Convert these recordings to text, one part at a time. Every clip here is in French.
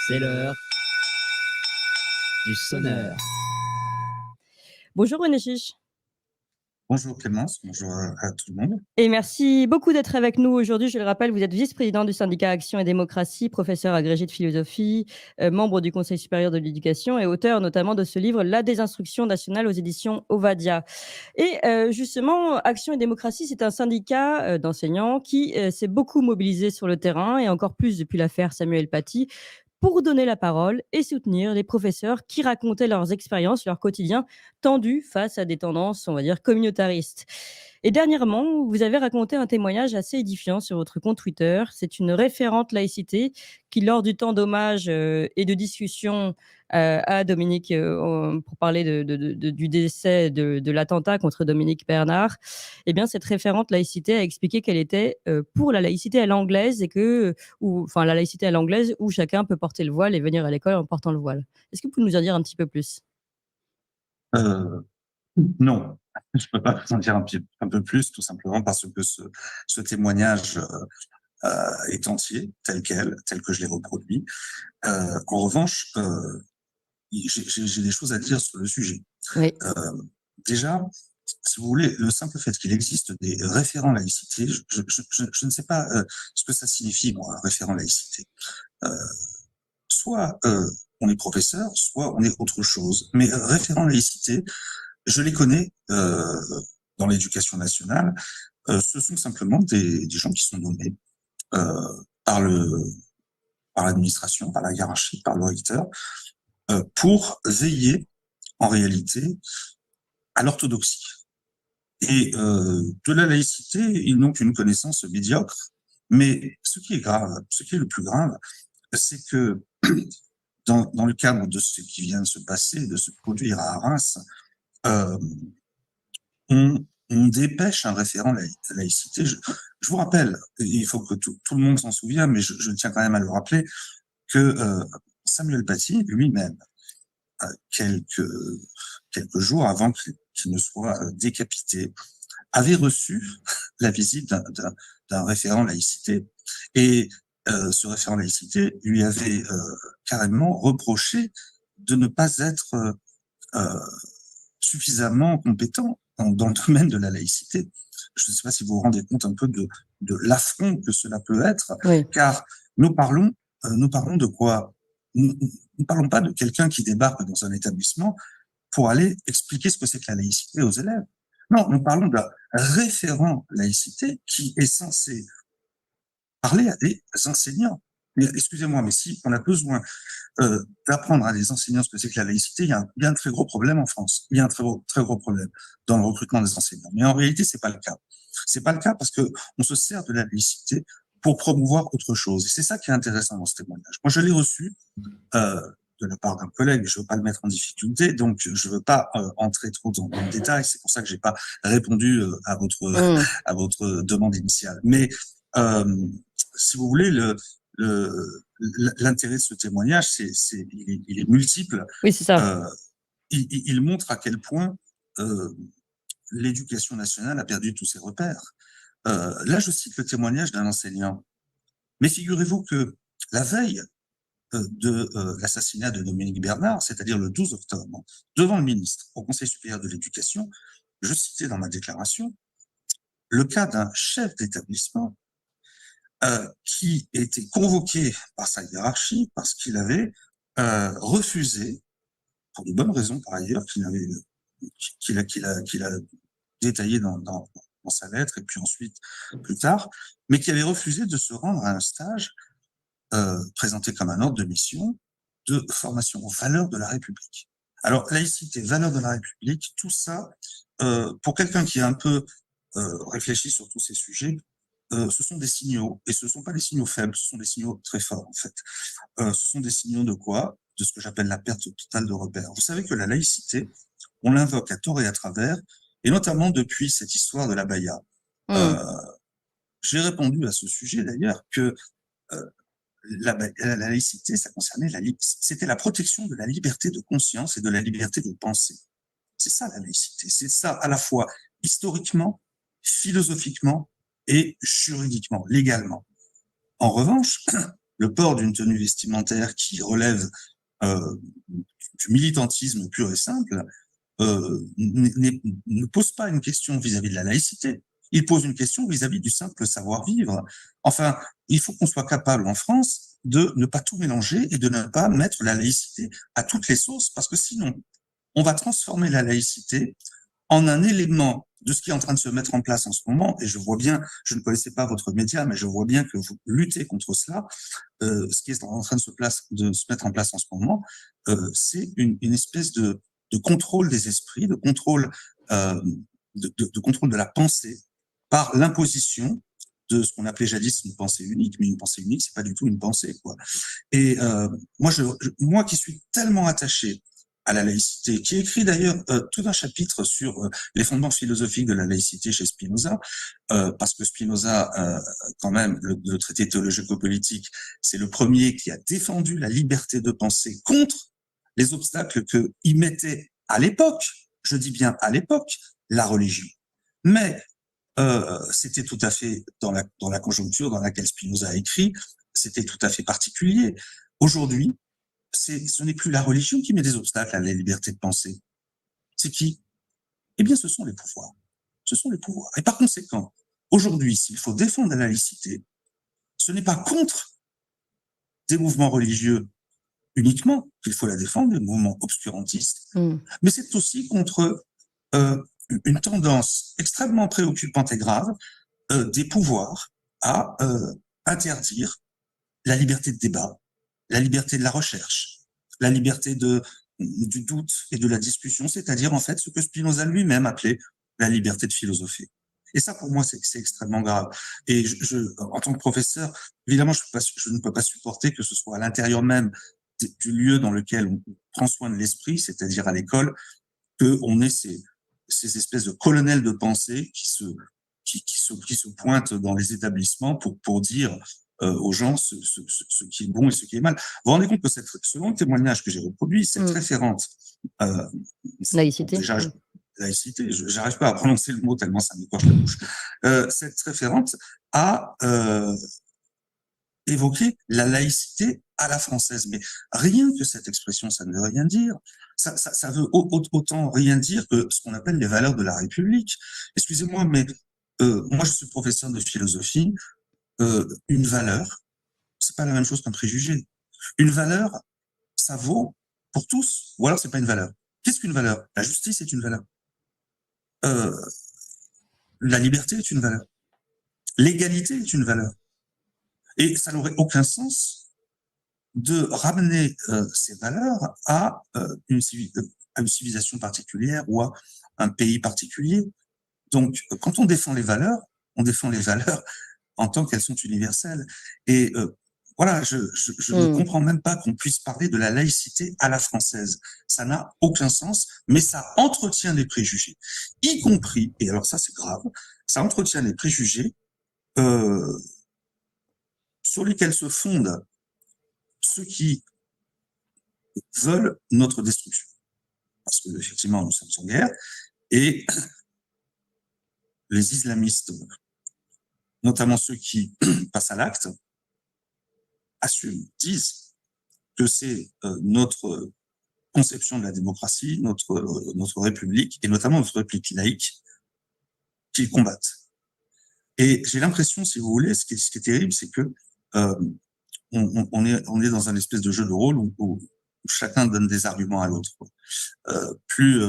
C'est l'heure du sonneur. Bonjour René Chiche. Bonjour Clémence, bonjour à tout le monde. Et merci beaucoup d'être avec nous aujourd'hui. Je le rappelle, vous êtes vice-président du syndicat Action et Démocratie, professeur agrégé de philosophie, membre du Conseil supérieur de l'éducation et auteur notamment de ce livre La désinstruction nationale aux éditions Ovadia. Et justement, Action et Démocratie, c'est un syndicat d'enseignants qui s'est beaucoup mobilisé sur le terrain et encore plus depuis l'affaire Samuel Paty pour donner la parole et soutenir les professeurs qui racontaient leurs expériences, leur quotidien tendu face à des tendances, on va dire, communautaristes. Et dernièrement, vous avez raconté un témoignage assez édifiant sur votre compte Twitter. C'est une référente laïcité qui, lors du temps d'hommage et de discussion à Dominique, pour parler du décès de l'attentat contre Dominique Bernard, eh bien, cette référente laïcité a expliqué qu'elle était pour la laïcité à l'anglaise enfin, la laïcité à l'anglaise où chacun peut porter le voile et venir à l'école en portant le voile. Est-ce que vous pouvez nous en dire un petit peu plus ? Non, je peux pas vous en dire un peu plus, tout simplement parce que ce témoignage est entier, tel que je l'ai reproduit. En revanche, j'ai des choses à dire sur le sujet. Oui. Déjà, si vous voulez, le simple fait qu'il existe des référents laïcité, je ne sais pas ce que ça signifie, moi, un référent laïcité. Soit on est professeur, soit on est autre chose. Mais référent laïcité, je les connais dans l'éducation nationale. Ce sont simplement des gens qui sont nommés par l'administration, par la hiérarchie, par le recteur, pour veiller en réalité à l'orthodoxie. Et de la laïcité, ils n'ont qu'une connaissance médiocre. Mais ce qui est grave, ce qui est le plus grave, c'est que dans le cadre de ce qui vient de se passer, de se produire à Reims, on dépêche un référent laïcité. Je vous rappelle, il faut que tout le monde s'en souvienne, mais je tiens quand même à le rappeler, que Samuel Paty lui-même, quelques jours avant qu'il ne soit décapité, avait reçu la visite d'un référent laïcité. Et ce référent laïcité lui avait carrément reproché de ne pas être suffisamment compétent dans le domaine de la laïcité. Je ne sais pas si vous vous rendez compte un peu de l'affront que cela peut être, Oui. car nous parlons de quoi? Nous ne parlons pas de quelqu'un qui débarque dans un établissement pour aller expliquer ce que c'est que la laïcité aux élèves. Non, nous parlons d'un référent laïcité qui est censé parler à des enseignants. Mais excusez-moi, mais si on a besoin d'apprendre à des enseignants ce que c'est que la laïcité, il y a un très gros problème en France. Il y a un très gros problème dans le recrutement des enseignants. Mais en réalité, c'est pas le cas. C'est pas le cas parce que on se sert de la laïcité pour promouvoir autre chose. Et c'est ça qui est intéressant dans ce témoignage. Moi, je l'ai reçu de la part d'un collègue. Je veux pas le mettre en difficulté, donc je veux pas entrer trop dans le détail. C'est pour ça que j'ai pas répondu à votre demande initiale. Mais si vous voulez, l'intérêt de ce témoignage, il est multiple. Oui, c'est ça. Il montre à quel point l'éducation nationale a perdu tous ses repères. Là, je cite le témoignage d'un enseignant. Mais figurez-vous que la veille de l'assassinat de Dominique Bernard, c'est-à-dire le 12 octobre, devant le ministre au Conseil supérieur de l'éducation, je citais dans ma déclaration le cas d'un chef d'établissement qui était convoqué par sa hiérarchie parce qu'il avait refusé, pour de bonnes raisons par ailleurs, qu'il a détaillé dans sa lettre et puis ensuite plus tard, mais qui avait refusé de se rendre à un stage présenté comme un ordre de mission de formation aux valeurs de la République. Alors, laïcité, valeurs de la République, tout ça, pour quelqu'un qui est un peu réfléchi sur tous ces sujets, ce sont des signaux, et ce ne sont pas des signaux faibles, ce sont des signaux très forts en fait. Ce sont des signaux de quoi? De ce que j'appelle la perte totale de repères. Vous savez que la laïcité, on l'invoque à tort et à travers, et notamment depuis cette histoire de la baya. J'ai répondu à ce sujet d'ailleurs que la laïcité, ça concernait c'était la protection de la liberté de conscience et de la liberté de penser. C'est ça la laïcité, c'est ça à la fois historiquement, philosophiquement et juridiquement, légalement. En revanche, le port d'une tenue vestimentaire qui relève du militantisme pur et simple ne pose pas une question vis-à-vis de la laïcité. Il pose une question vis-à-vis du simple savoir-vivre. Enfin, il faut qu'on soit capable en France de ne pas tout mélanger et de ne pas mettre la laïcité à toutes les sauces, parce que sinon, on va transformer la laïcité en un élément de ce qui est en train de se mettre en place en ce moment. Et je vois bien, je ne connaissais pas votre média, mais je vois bien que vous luttez contre cela. Ce qui est en train de se mettre en place en ce moment, c'est une espèce de contrôle des esprits, de contrôle de la pensée par l'imposition de ce qu'on appelait jadis une pensée unique, mais une pensée unique, c'est pas du tout une pensée, quoi. Et moi qui suis tellement attaché à la laïcité, qui écrit d'ailleurs tout un chapitre sur les fondements philosophiques de la laïcité chez Spinoza, parce que Spinoza, quand même, le traité théologico-politique, c'est le premier qui a défendu la liberté de penser contre les obstacles qu'il mettait à l'époque, je dis bien à l'époque, la religion. Mais c'était tout à fait dans la conjoncture dans laquelle Spinoza a écrit, c'était tout à fait particulier. Aujourd'hui, ce n'est plus la religion qui met des obstacles à la liberté de penser. C'est qui? Eh bien, ce sont les pouvoirs. Ce sont les pouvoirs. Et par conséquent, aujourd'hui, s'il faut défendre la laïcité, ce n'est pas contre des mouvements religieux uniquement qu'il faut la défendre, des mouvements obscurantistes, mais c'est aussi contre une tendance extrêmement préoccupante et grave des pouvoirs à interdire la liberté de débat, la liberté de la recherche, la liberté du doute et de la discussion, c'est-à-dire en fait ce que Spinoza lui-même appelait la liberté de philosopher. Et ça, pour moi, c'est extrêmement grave. Et en tant que professeur, évidemment, je ne peux pas supporter que ce soit à l'intérieur même du lieu dans lequel on prend soin de l'esprit, c'est-à-dire à l'école, qu'on ait ces espèces de colonels de pensée qui se pointent dans les établissements pour dire aux gens ce qui est bon et ce qui est mal. Vous vous rendez compte que selon le témoignage que j'ai reproduit, cette référente laïcité. Déjà, laïcité, j'arrive pas à prononcer le mot tellement ça m'écorche la bouche. Cette référente a évoqué la laïcité à la française. Mais rien que cette expression, ça ne veut rien dire. Ça veut autant rien dire que ce qu'on appelle les valeurs de la République. Excusez-moi, mais moi, je suis professeur de philosophie. Une valeur, c'est pas la même chose qu'un préjugé. Une valeur, ça vaut pour tous, ou alors c'est pas une valeur. Qu'est-ce qu'une valeur? La justice est une valeur. La liberté est une valeur. L'égalité est une valeur. Et ça n'aurait aucun sens de ramener ces valeurs à une civilisation particulière ou à un pays particulier. Donc, quand on défend les valeurs en tant qu'elles sont universelles. Et voilà, je ne comprends même pas qu'on puisse parler de la laïcité à la française. Ça n'a aucun sens, mais ça entretient les préjugés, y compris, et alors ça c'est grave, ça entretient les préjugés sur lesquels se fondent ceux qui veulent notre destruction. Parce que effectivement, nous sommes en guerre, et les islamistes, notamment ceux qui passent à l'acte, assument, disent que c'est notre conception de la démocratie, notre République, et notamment notre République laïque, qu'ils combattent. Et j'ai l'impression, si vous voulez, ce qui est terrible, c'est que on est dans un espèce de jeu de rôle où chacun donne des arguments à l'autre. Plus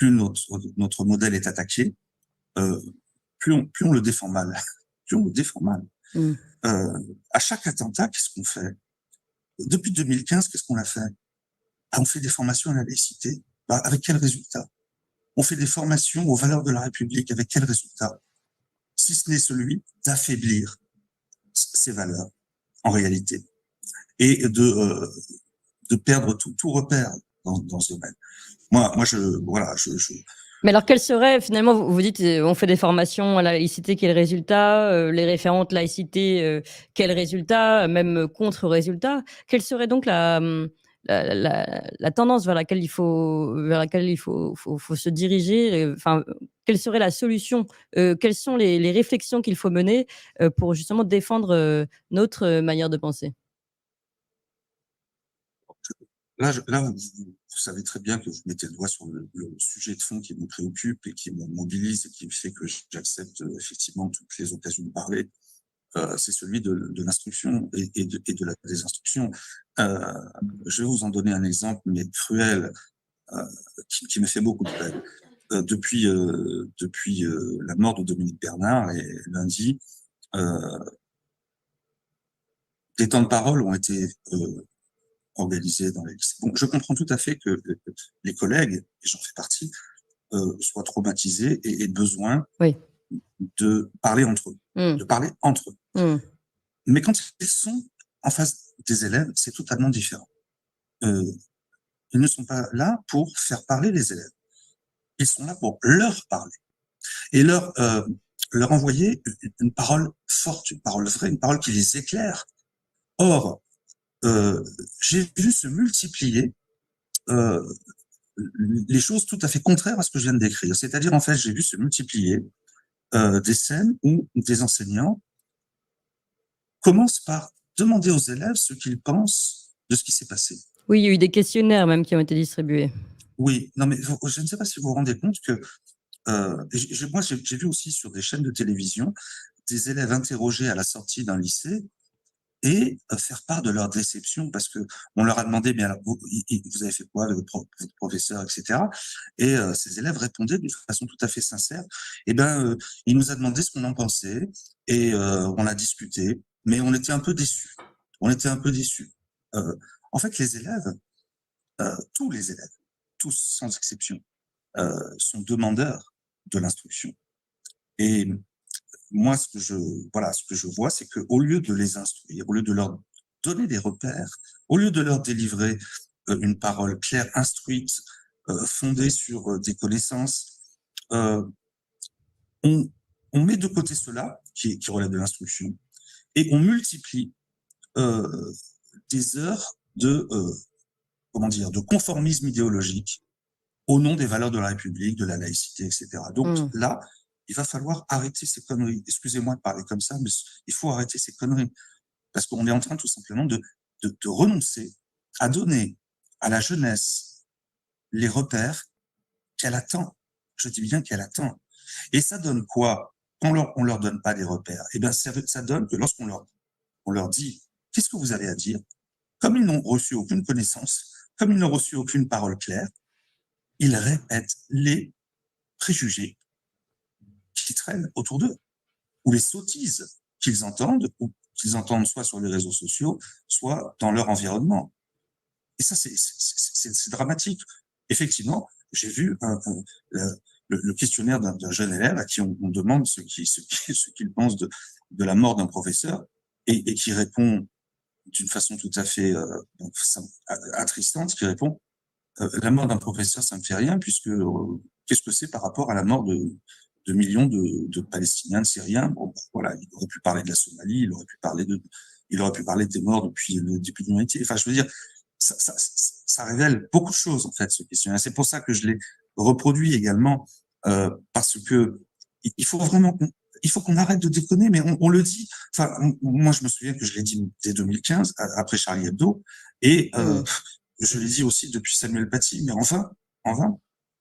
notre modèle est attaqué, plus on le défend mal. Plus on le défend mal. À chaque attentat, qu'est-ce qu'on fait? Depuis 2015, qu'est-ce qu'on a fait? On fait des formations à la laïcité. Avec quel résultat? On fait des formations aux valeurs de la République. Avec quel résultat? Si ce n'est celui d'affaiblir ces valeurs, en réalité, et de perdre tout repère dans ce domaine. Moi, voilà. Mais alors, quel serait, finalement, vous dites, on fait des formations à la laïcité, quel résultat? Les référentes laïcité, quel résultat? Même contre-résultat? Quelle serait donc la tendance vers laquelle il faut se diriger. Enfin, quelle serait la solution? Quelles sont les réflexions qu'il faut mener pour justement défendre notre manière de penser? Là, vous savez très bien que vous mettez le doigt sur le sujet de fond qui me préoccupe et qui me mobilise et qui fait que j'accepte effectivement toutes les occasions de parler. C'est celui de l'instruction et de la désinstruction. Je vais vous en donner un exemple, mais cruel, qui me fait beaucoup de peine. Depuis la mort de Dominique Bernard et lundi, des temps de parole ont été organisés dans les lycées. Bon, je comprends tout à fait que les collègues, et j'en fais partie, soient traumatisés et aient besoin Oui. de parler entre eux, de parler entre eux. Mais quand ils sont en face des élèves, c'est totalement différent. Ils ne sont pas là pour faire parler les élèves. Ils sont là pour leur parler et leur envoyer une parole forte, une parole vraie, une parole qui les éclaire. Or, j'ai vu se multiplier les choses tout à fait contraires à ce que je viens de décrire. C'est-à-dire, en fait, j'ai vu se multiplier des scènes où des enseignants commencent par demander aux élèves ce qu'ils pensent de ce qui s'est passé. Oui, il y a eu des questionnaires même qui ont été distribués. Oui, non, mais je ne sais pas si vous vous rendez compte que moi, j'ai vu aussi sur des chaînes de télévision des élèves interrogés à la sortie d'un lycée et faire part de leur déception parce que on leur a demandé, mais alors, vous avez fait quoi avec votre professeur, etc. Et ces élèves répondaient d'une façon tout à fait sincère. Eh ben, il nous a demandé ce qu'on en pensait et on a discuté, mais on était un peu déçus. On était un peu déçus. En fait, les élèves, tous les élèves, tous sans exception, sont demandeurs de l'instruction. Et moi, ce que je vois, c'est qu'au lieu de les instruire, au lieu de leur donner des repères, au lieu de leur délivrer une parole claire, instruite, fondée sur des connaissances, on, on met de côté cela, qui relève de l'instruction, et on multiplie des heures de, de conformisme idéologique au nom des valeurs de la République, de la laïcité, etc. Donc là, il va falloir arrêter ces conneries. Excusez-moi de parler comme ça, mais il faut arrêter ces conneries. Parce qu'on est en train tout simplement de renoncer à donner à la jeunesse les repères qu'elle attend. Je dis bien qu'elle attend. Et ça donne quoi quand on leur donne pas des repères? Eh bien, ça donne que lorsqu'on leur dit « Qu'est-ce que vous avez à dire ?» Comme ils n'ont reçu aucune connaissance, comme ils n'ont reçu aucune parole claire, ils répètent les préjugés qui traînent autour d'eux, ou les sottises qu'ils entendent, ou qu'ils entendent soit sur les réseaux sociaux, soit dans leur environnement. Et ça, c'est dramatique. Effectivement, j'ai vu le questionnaire d'un jeune élève à qui on demande ce qu'il pense de la mort d'un professeur et qui répond d'une façon tout à fait attristante, qui répond la mort d'un professeur, ça me fait rien, puisque qu'est-ce que c'est par rapport à la mort de millions de Palestiniens, de Syriens? Bon, voilà, il aurait pu parler de la Somalie, il aurait pu parler des morts depuis le début de l'humanité. Enfin, je veux dire, ça révèle beaucoup de choses, en fait, ce questionnaire. C'est pour ça que je l'ai reproduit également, parce que il faut vraiment qu'on arrête de déconner, mais on le dit. Enfin, moi, je me souviens que je l'ai dit dès 2015, après Charlie Hebdo, et je l'ai dit aussi depuis Samuel Paty, mais enfin,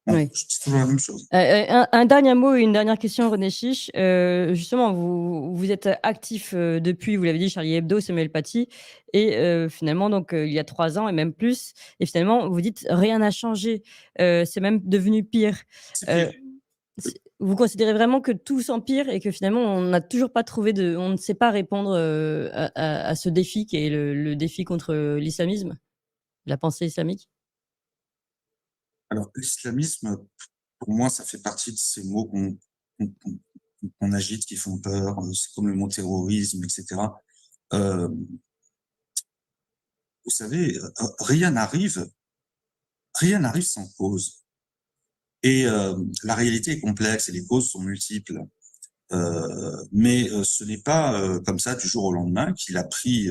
oui. Je dis toujours la même chose. Un dernier mot, une dernière question, René Chiche. Justement, vous êtes actif depuis, vous l'avez dit, Charlie Hebdo, Samuel Paty, et finalement, donc, il y a 3 ans et même plus, et finalement, vous dites rien n'a changé, c'est même devenu pire. C'est pire. Vous considérez vraiment que tout s'empire et que finalement, on n'a toujours pas trouvé on ne sait pas répondre à ce défi qui est le défi contre l'islamisme, la pensée islamique? Alors, l'islamisme, pour moi, ça fait partie de ces mots qu'on agite, qui font peur. C'est comme le mot terrorisme, etc. Vous savez, rien n'arrive sans cause. Et la réalité est complexe et les causes sont multiples. Mais ce n'est pas comme ça du jour au lendemain qu'il a pris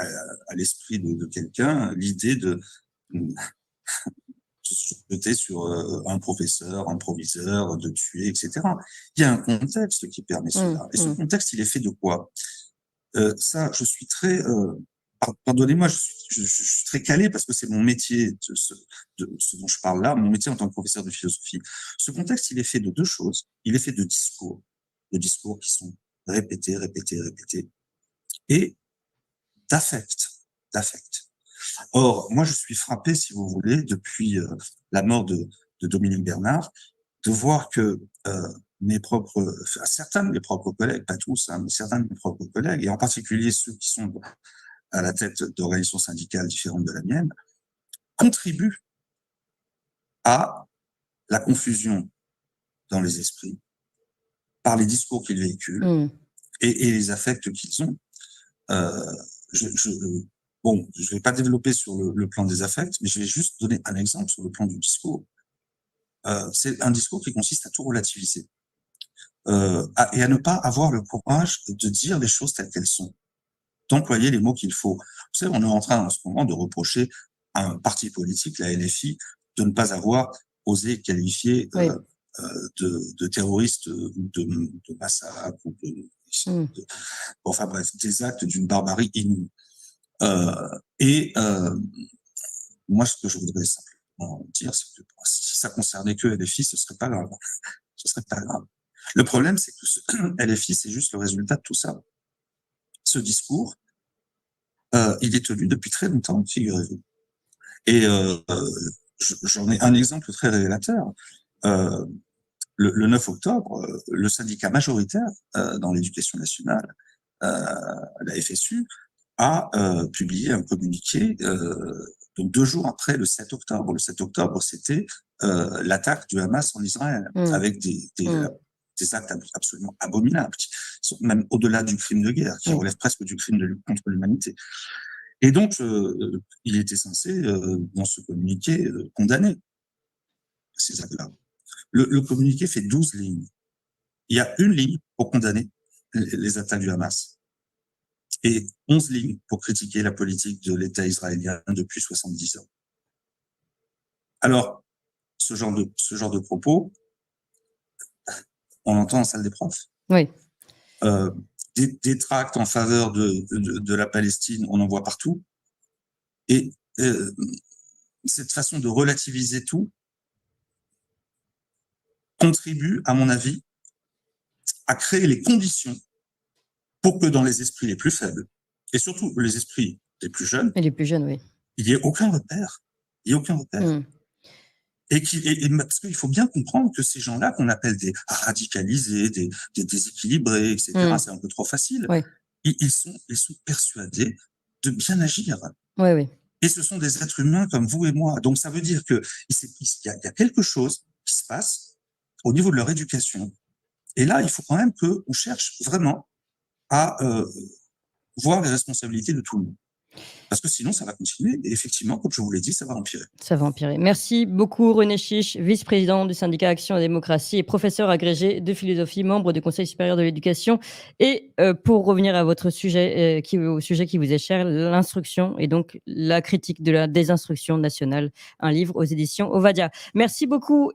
à l'esprit de quelqu'un l'idée de se jeter sur un professeur, un proviseur, de tuer, etc. Il y a un contexte qui permet cela. Et ce contexte, il est fait de quoi? Ça, je suis très... pardonnez-moi, je suis très calé parce que c'est mon métier, de ce dont je parle là, mon métier en tant que professeur de philosophie. Ce contexte, il est fait de deux choses. Il est fait de discours qui sont répétés, et d'affect. Or, moi, je suis frappé, si vous voulez, depuis la mort de Dominique Bernard, de voir que certains de mes propres collègues, pas tous, hein, mais certains de mes propres collègues, et en particulier ceux qui sont à la tête d'organisations syndicales différentes de la mienne, contribuent à la confusion dans les esprits par les discours qu'ils véhiculent et les affects qu'ils ont. Bon, je ne vais pas développer sur le plan des affects, mais je vais juste donner un exemple sur le plan du discours. C'est un discours qui consiste à tout relativiser et à ne pas avoir le courage de dire les choses telles qu'elles sont, d'employer les mots qu'il faut. Vous savez, on est en train en ce moment de reprocher à un parti politique, la LFI, de ne pas avoir osé qualifier de terroristes ou de massacre ou enfin bref, des actes d'une barbarie inouïe. Moi, ce que je voudrais simplement dire, c'est que si ça concernait que LFI, ce serait pas grave. Le problème, c'est que LFI, c'est juste le résultat de tout ça. Ce discours, il est tenu depuis très longtemps, figurez-vous. Et j'en ai un exemple très révélateur. Le 9 octobre, le syndicat majoritaire dans l'éducation nationale, la FSU, a publié un communiqué donc 2 jours après le 7 octobre. Le 7 octobre, c'était l'attaque du Hamas en Israël, avec des actes absolument abominables, qui sont même au-delà du crime de guerre, qui relèvent presque du crime de lutte contre l'humanité. Et donc, il était censé, dans ce communiqué, condamner ces actes-là. Le communiqué fait 12 lignes. Il y a une ligne pour condamner les attaques du Hamas et 11 lignes pour critiquer la politique de l'État israélien depuis 70 ans. Alors, ce genre de propos, on l'entend en salle des profs. Oui. Des tracts en faveur de la Palestine, on en voit partout. Et cette façon de relativiser tout contribue, à mon avis, à créer les conditions pour que dans les esprits les plus faibles, et surtout les esprits les plus jeunes, et les plus jeunes, oui, il n'y ait aucun repère. Il n'y a aucun repère. Et parce qu'il faut bien comprendre que ces gens-là, qu'on appelle des radicalisés, des déséquilibrés, etc., c'est un peu trop facile, ils sont persuadés de bien agir. Oui. Et ce sont des êtres humains comme vous et moi. Donc ça veut dire qu'il y a quelque chose qui se passe au niveau de leur éducation. Et là, il faut quand même qu'on cherche vraiment à voir les responsabilités de tout le monde. Parce que sinon, ça va continuer. Et effectivement, comme je vous l'ai dit, ça va empirer. Ça va empirer. Merci beaucoup, René Chiche, vice-président du syndicat Action et Démocratie et professeur agrégé de philosophie, membre du Conseil supérieur de l'éducation. Et pour revenir à votre sujet, au sujet qui vous est cher, l'instruction et donc la critique de la désinstruction nationale, un livre aux éditions Ovadia. Merci beaucoup.